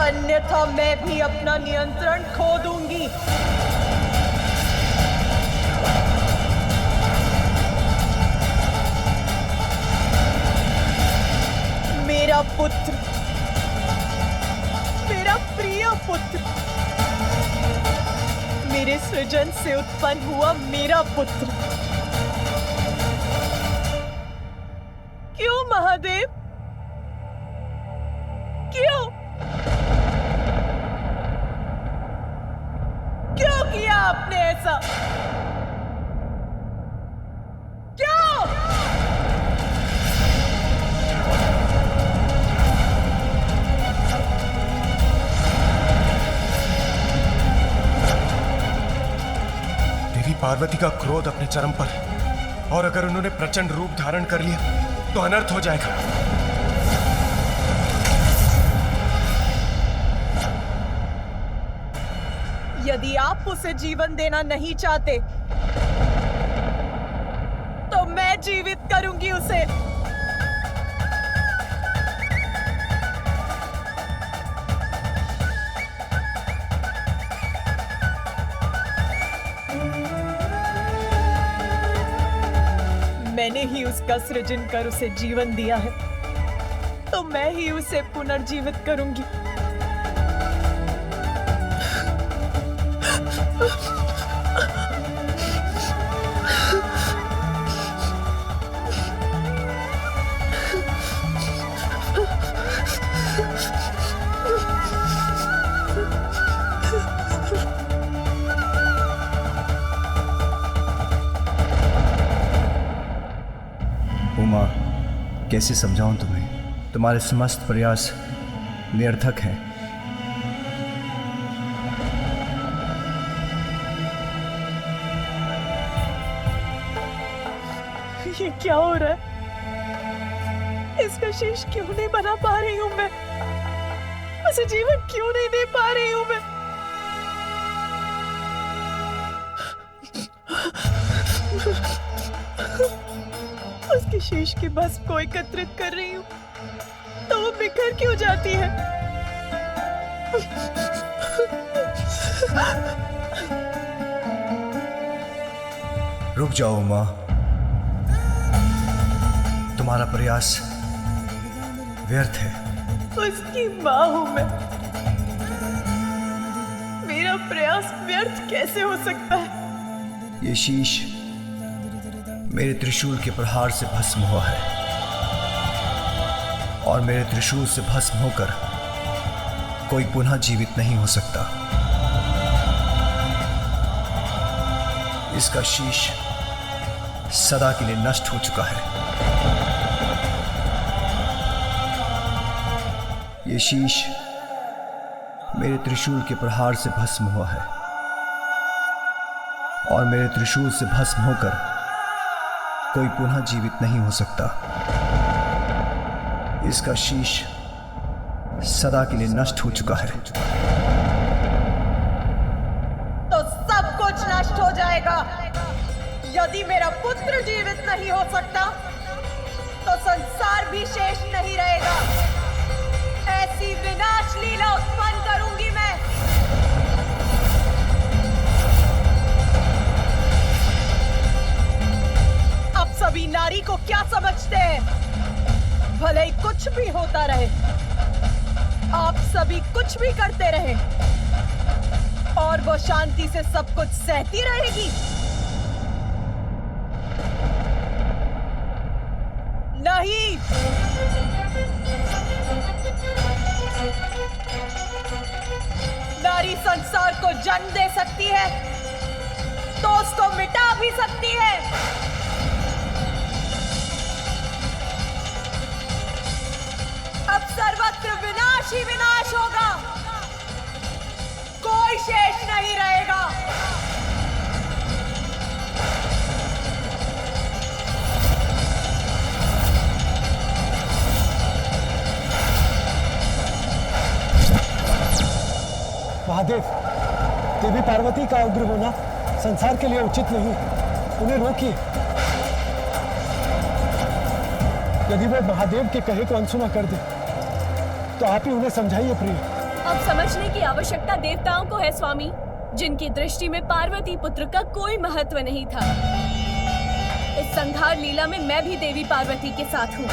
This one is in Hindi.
अन्यथा मैं भी अपना नियंत्रण खो दूंगी। मेरा पुत्र, मेरा प्रिय पुत्र, मेरे सृजन से उत्पन्न हुआ मेरा पुत्र। क्यों महादेव, क्यों क्यों किया आपने ऐसा? क्यों? देवी पार्वती का क्रोध अपने चरम पर है और अगर उन्होंने प्रचंड रूप धारण कर लिया तो अनर्थ हो जाएगा। यदि आप उसे जीवन देना नहीं चाहते तो मैं जीवित करूंगी उसे। मैंने ही उसका सृजन कर उसे जीवन दिया है, तो मैं ही उसे पुनर्जीवित करूंगी। उमा, कैसे समझाऊं तुम्हें? तुम्हारे समस्त प्रयास निरर्थक हैं। ये क्या हो रहा है? इसका शेष क्यों नहीं बना पा रही हूं मैं? उसे जीवन क्यों नहीं दे पा रही हूं मैं? उसके शेष की भस्म को एकत्रित कर रही हूं तो वो बिखर क्यों जाती है? रुक जाओ उमा, तुम्हारा प्रयास व्यर्थ है। उसकी माँ हूं मैं। मेरा प्रयास व्यर्थ कैसे हो सकता है? ये शीश मेरे त्रिशूल के प्रहार से भस्म हुआ है और मेरे त्रिशूल से भस्म होकर कोई पुनः जीवित नहीं हो सकता। इसका शीश सदा के लिए नष्ट हो चुका है। ये शीश मेरे त्रिशूल के प्रहार से भस्म हुआ है और मेरे त्रिशूल से भस्म होकर कोई पुनः जीवित नहीं हो सकता। इसका शीश सदा के लिए नष्ट हो चुका है। तो सब कुछ नष्ट हो जाएगा। यदि मेरा पुत्र जीवित नहीं हो सकता तो संसार भी शेष नहीं रहेगा। ऐसी विनाश लीला उत्पन्न करूंगी मैं। आप सभी नारी को क्या समझते हैं? भले ही कुछ भी होता रहे, आप सभी कुछ भी करते रहे और वो शांति से सब कुछ सहती रहेगी। नहीं, नारी संसार को जन्म दे सकती है तो उसको मिटा भी सकती है। अब सर्वत्र विनाश ही विनाश होगा, कोई शेष नहीं रहेगा। महादेव, देवी पार्वती का उग्र होना संसार के लिए उचित नहीं। उन्हें रोकिए। यदि वो महादेव के कहे को अनसुना कर दे तो आप ही उन्हें समझाइए प्रिय। अब समझने की आवश्यकता देवताओं को है स्वामी, जिनकी दृष्टि में पार्वती पुत्र का कोई महत्व नहीं था। इस संहार लीला में मैं भी देवी पार्वती के साथ हूँ।